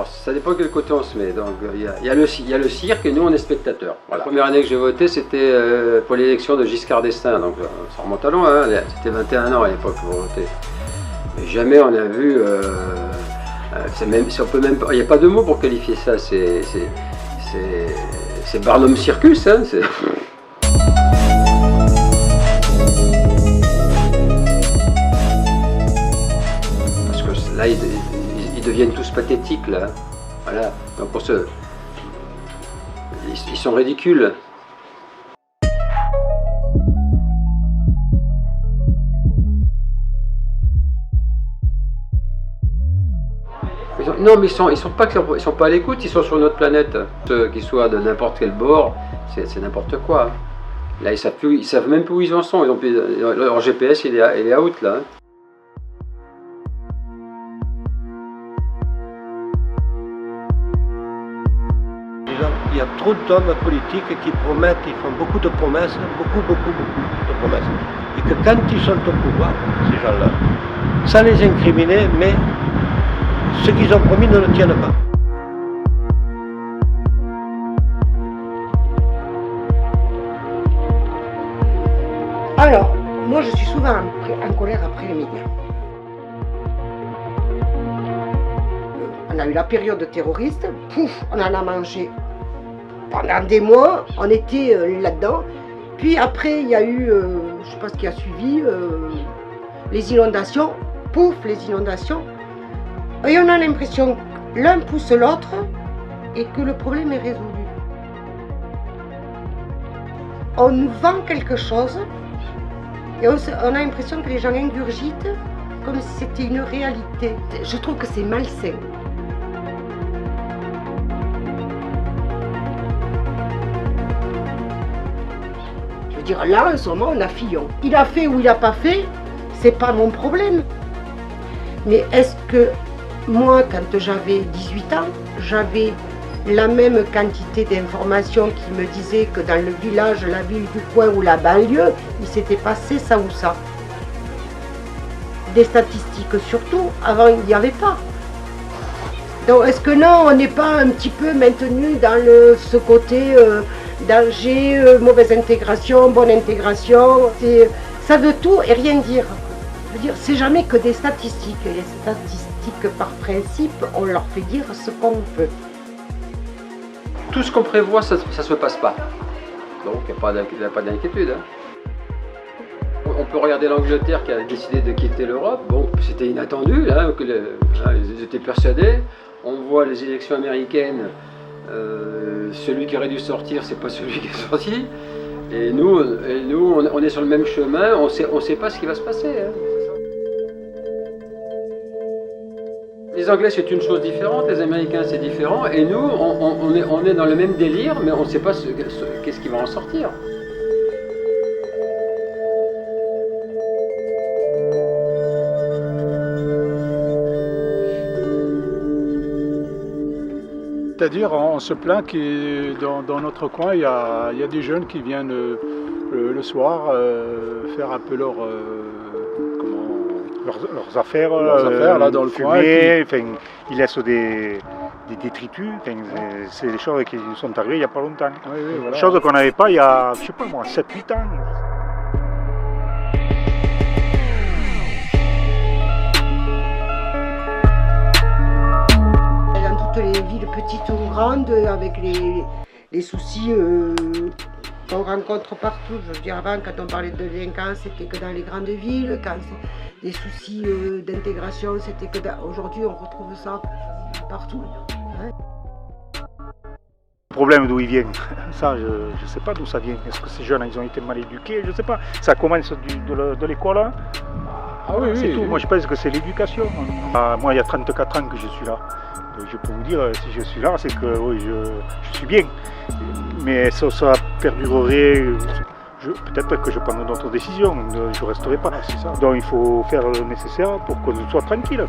Alors ça dépend quel côté on se met. Donc il y a le cirque et nous on est spectateurs. Voilà. La première année que j'ai voté c'était pour l'élection de Giscard d'Estaing, donc ça remonte à loin, hein. C'était 21 ans à l'époque pour voter. Mais jamais on a vu, même, si on peut même, il n'y a pas de mots pour qualifier ça, c'est Barnum Circus. Hein, parce que là ils deviennent tous pathétiques là. Voilà. Donc ils sont ridicules. Non, mais ils sont pas à l'écoute, ils sont sur notre planète. Qu'ils soient de n'importe quel bord, c'est n'importe quoi. Là, ils savent même plus où ils en sont. Leur GPS, il est out là. Il y a trop d'hommes politiques qui promettent, ils font beaucoup de promesses, beaucoup de promesses. Et que quand ils sont au pouvoir, ces gens-là, sans les incriminer, mais ce qu'ils ont promis ne le tiennent pas. Alors, moi je suis souvent en colère après les médias. On a eu la période terroriste, pouf, on en a mangé pendant des mois, on était là-dedans. Puis après, il y a eu, je ne sais pas ce qui a suivi, les inondations, pouf, les inondations. Et on a l'impression que l'un pousse l'autre et que le problème est résolu. On nous vend quelque chose et on a l'impression que les gens ingurgitent comme si c'était une réalité. Je trouve que c'est malsain. Je veux dire, là, en ce moment, on a Fillon. Il a fait ou il n'a pas fait, c'est pas mon problème. Mais est-ce que moi, quand j'avais 18 ans, j'avais la même quantité d'informations qui me disaient que dans le village, la ville du coin ou la banlieue, il s'était passé ça ou ça. Des statistiques surtout, avant il n'y avait pas. Donc est-ce que non, on n'est pas un petit peu maintenu dans ce côté danger, mauvaise intégration, bonne intégration, ça veut tout et rien dire. Je veux dire, c'est jamais que des statistiques. Les statistiques, par principe, on leur fait dire ce qu'on veut. Tout ce qu'on prévoit, ça ne se passe pas. Donc, il n'y a pas d'inquiétude. Hein. On peut regarder l'Angleterre qui a décidé de quitter l'Europe. Bon, c'était inattendu, là, ils étaient persuadés. On voit les élections américaines, celui qui aurait dû sortir, c'est pas celui qui est sorti. Et nous on est sur le même chemin, on sait pas ce qui va se passer. Hein. Les Anglais c'est une chose différente, les Américains c'est différent, et nous on est dans le même délire, mais on ne sait pas qu'est-ce qui va en sortir. C'est-à-dire, on se plaint que dans notre coin, il y a des jeunes qui viennent le soir faire un peu leurs affaires là dans le coin. Ils laissent des détritus. C'est des choses qui sont arrivées il n'y a pas longtemps. Oui, voilà. Choses qu'on n'avait pas il y a, je sais pas moi, 7-8 ans. Les villes petites ou grandes, avec les soucis qu'on rencontre partout. Je veux dire, avant, quand on parlait de délinquance, c'était que dans les grandes villes. Quand c'est des soucis d'intégration, c'était que aujourd'hui, on retrouve ça partout. Hein. Le problème d'où il vient, ça, je ne sais pas d'où ça vient. Est-ce que ces jeunes, ils ont été mal éduqués? Je ne sais pas. Ça commence de l'école, hein. Ah oui, c'est oui, tout. oui. Moi, je pense que c'est l'éducation. Moi, il y a 34 ans que je suis là. Je peux vous dire, si je suis là, c'est que oui, je suis bien. Mais ça perdurerait. Peut-être que je prendrai d'autres décisions. Je ne resterai pas. Ah, c'est ça. Donc il faut faire le nécessaire pour qu'on soit tranquille.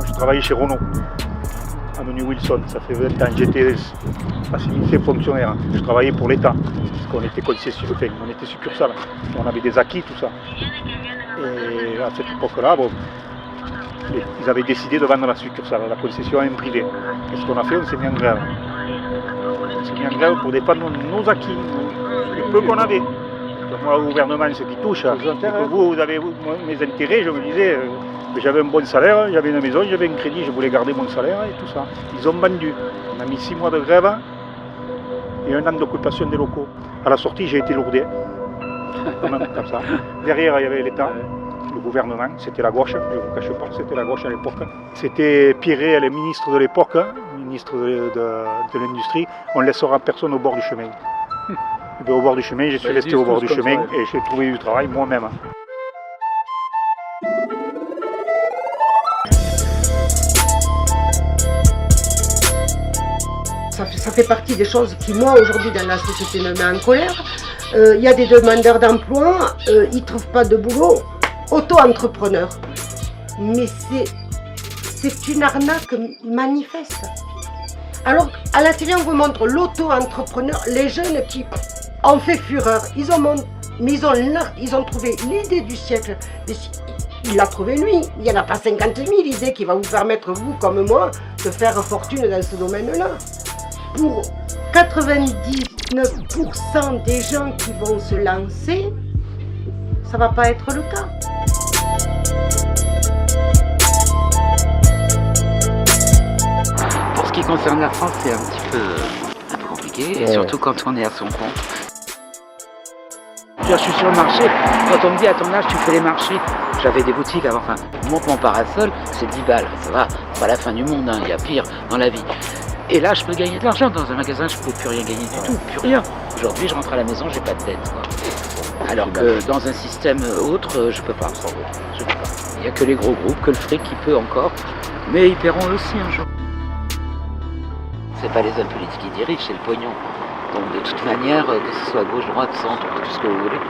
Je travaillais chez Renault. avenue Wilson, ça fait 20 ans. J'étais assimilé fonctionnaire, je travaillais pour l'État, parce qu'on était on était succursale, on avait des acquis, tout ça. Et à cette époque-là, bon, ils avaient décidé de vendre la succursale, la concession à un privé. Qu'est-ce qu'on a fait? On s'est mis en grève. On s'est mis en grève pour défendre nos acquis, le peu qu'on avait. Donc moi, au gouvernement, ce qui touche, et que vous avez mes intérêts, je me disais, j'avais un bon salaire, j'avais une maison, j'avais un crédit, je voulais garder mon salaire et tout ça. Ils ont vendu. On a mis 6 mois de grève et 1 an d'occupation des locaux. À la sortie, j'ai été lourdé, comme ça. Derrière, il y avait l'État. Le gouvernement, c'était la gauche, je ne vous cache pas, c'était la gauche à l'époque. C'était Pierret, le ministre de l'époque, ministre de l'Industrie, on ne laissera personne au bord du chemin. Et bien, au bord du chemin, je suis resté au bord du chemin et j'ai trouvé du travail moi-même. Ça fait partie des choses qui, moi, aujourd'hui, dans la société, me met en colère. Il y a des demandeurs d'emploi, ils ne trouvent pas de boulot. Auto-entrepreneur. Mais c'est une arnaque manifeste. Alors, à la télé, on vous montre l'auto-entrepreneur, les jeunes qui ont fait fureur. Ils ont trouvé l'idée du siècle. Il l'a trouvé lui. Il n'y en a pas 50 000 idées qui va vous permettre, vous comme moi, de faire fortune dans ce domaine-là. Pour 99% des gens qui vont se lancer, ça ne va pas être le cas. Pour ce qui concerne la France, c'est un petit peu compliqué, et surtout quand on est à son compte. Je suis sur le marché, quand on me dit à ton âge tu fais les marchés, j'avais des boutiques avant, enfin, monte mon parasol, c'est 10 balles, ça va, c'est pas la fin du monde, hein, il y a pire dans la vie. Et là, je peux gagner de l'argent, dans un magasin, je peux plus rien gagner du tout, plus rien. Aujourd'hui, je rentre à la maison, j'ai pas de dette, quoi. Alors que dans un système autre, je peux pas. Il n'y a que les gros groupes, que le fric qui peut encore, mais ils paieront eux aussi un jour. C'est pas les hommes politiques qui dirigent, c'est le pognon. Donc de toute manière, que ce soit gauche, droite, centre, tout ce que vous voulez,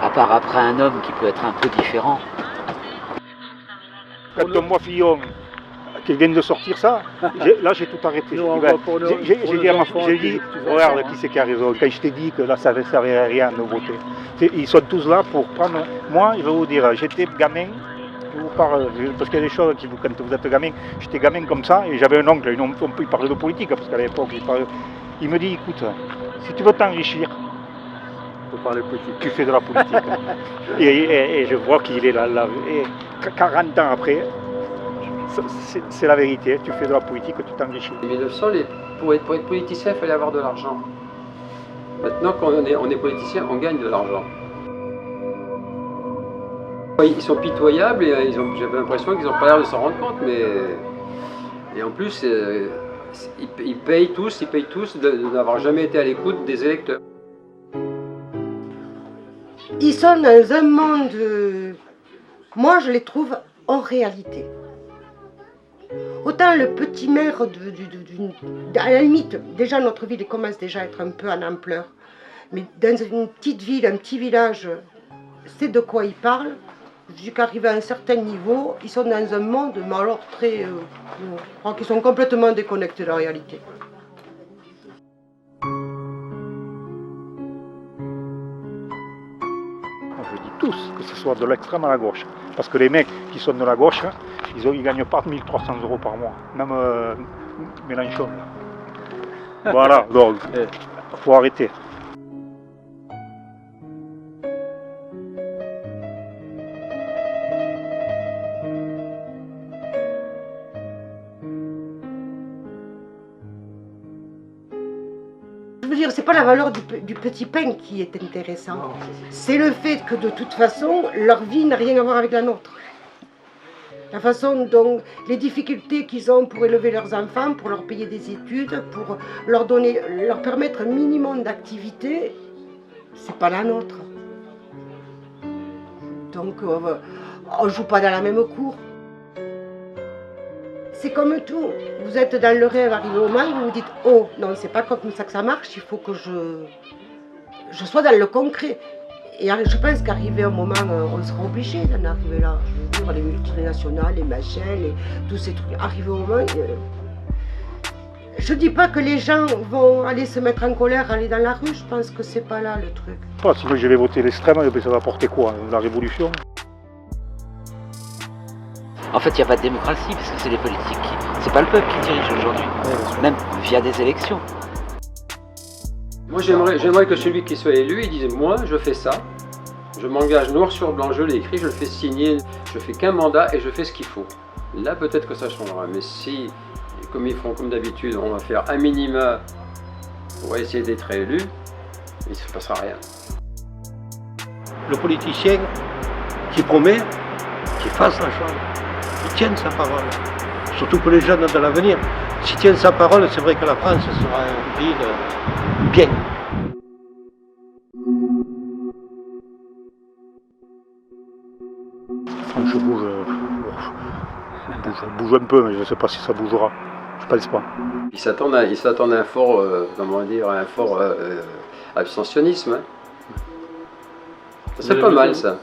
à part après un homme qui peut être un peu différent. Quand moi, Fillon, qui vient de sortir ça, là j'ai tout arrêté. J'ai dit, regarde qui c'est qui a raison. Quand je t'ai dit que là ça ne servait à rien de voter. Ils sont tous là pour prendre. Moi, je vais vous dire, j'étais gamin, je vous parle, parce qu'il y a des choses qui, quand vous êtes gamin, j'étais gamin comme ça et j'avais un oncle, il parlait de politique, parce qu'à l'époque, il me dit, écoute, si tu veux t'enrichir, tu fais de la politique. et je vois qu'il est là, et 40 ans après, c'est la vérité, tu fais de la politique, tu t'enrichis. En 1900, pour être politicien, il fallait avoir de l'argent. Maintenant, quand on est politicien, on gagne de l'argent. Ils sont pitoyables et j'avais l'impression qu'ils n'ont pas l'air de s'en rendre compte, mais... Et en plus, ils payent tous de n'avoir jamais été à l'écoute des électeurs. Ils sont dans un monde... Moi, je les trouve en réalité. Autant le petit maire, à la limite, déjà notre ville commence déjà à être un peu en ampleur. Mais dans une petite ville, un petit village, c'est de quoi ils parlent. Jusqu'à arriver à un certain niveau, ils sont dans un monde, mais alors très... je crois qu'ils sont complètement déconnectés de la réalité. Je dis tous, que ce soit de l'extrême à la gauche. Parce que les mecs qui sont de la gauche, ils ne gagnent pas 1 300 € par mois. Même Mélenchon. Voilà, donc il faut arrêter. Je veux dire, c'est pas la valeur du petit pain qui est intéressant. C'est le fait que de toute façon, leur vie n'a rien à voir avec la nôtre. La façon dont les difficultés qu'ils ont pour élever leurs enfants, pour leur payer des études, pour leur permettre un minimum d'activité, c'est pas la nôtre. Donc on joue pas dans la même cour. C'est comme tout, vous êtes dans le rêve, arrivé au moment où vous vous dites « Oh, non, c'est pas comme ça que ça marche, il faut que je sois dans le concret ». Et je pense qu'arrivé un moment, on sera obligé d'en arriver là. Je veux dire, les multinationales, les machins, tous ces trucs. Arrivé au moment, Je dis pas que les gens vont aller se mettre en colère, aller dans la rue, je pense que c'est pas là le truc. Pas, sinon je vais voter l'extrême, ça va apporter quoi? La révolution? En fait, il n'y a pas de démocratie, parce que c'est les politiques qui... C'est pas le peuple qui dirige aujourd'hui, même via des élections. Moi j'aimerais que celui qui soit élu, il dise moi je fais ça, je m'engage noir sur blanc, je l'écris, je le fais signer, je fais qu'un mandat et je fais ce qu'il faut. Là peut-être que ça changera, mais si, comme ils font comme d'habitude, on va faire un minima pour essayer d'être élu, il ne se passera rien. Le politicien qui promet, qui fasse la chose, qui tienne sa parole. Surtout pour les jeunes de l'avenir. S'il tient sa parole, c'est vrai que la France sera un pays bien. Je bouge un peu, mais je ne sais pas si ça bougera. Je pense pas. Ils s'attendent à un fort, comment dire, un fort abstentionnisme. Hein. C'est pas mal ça.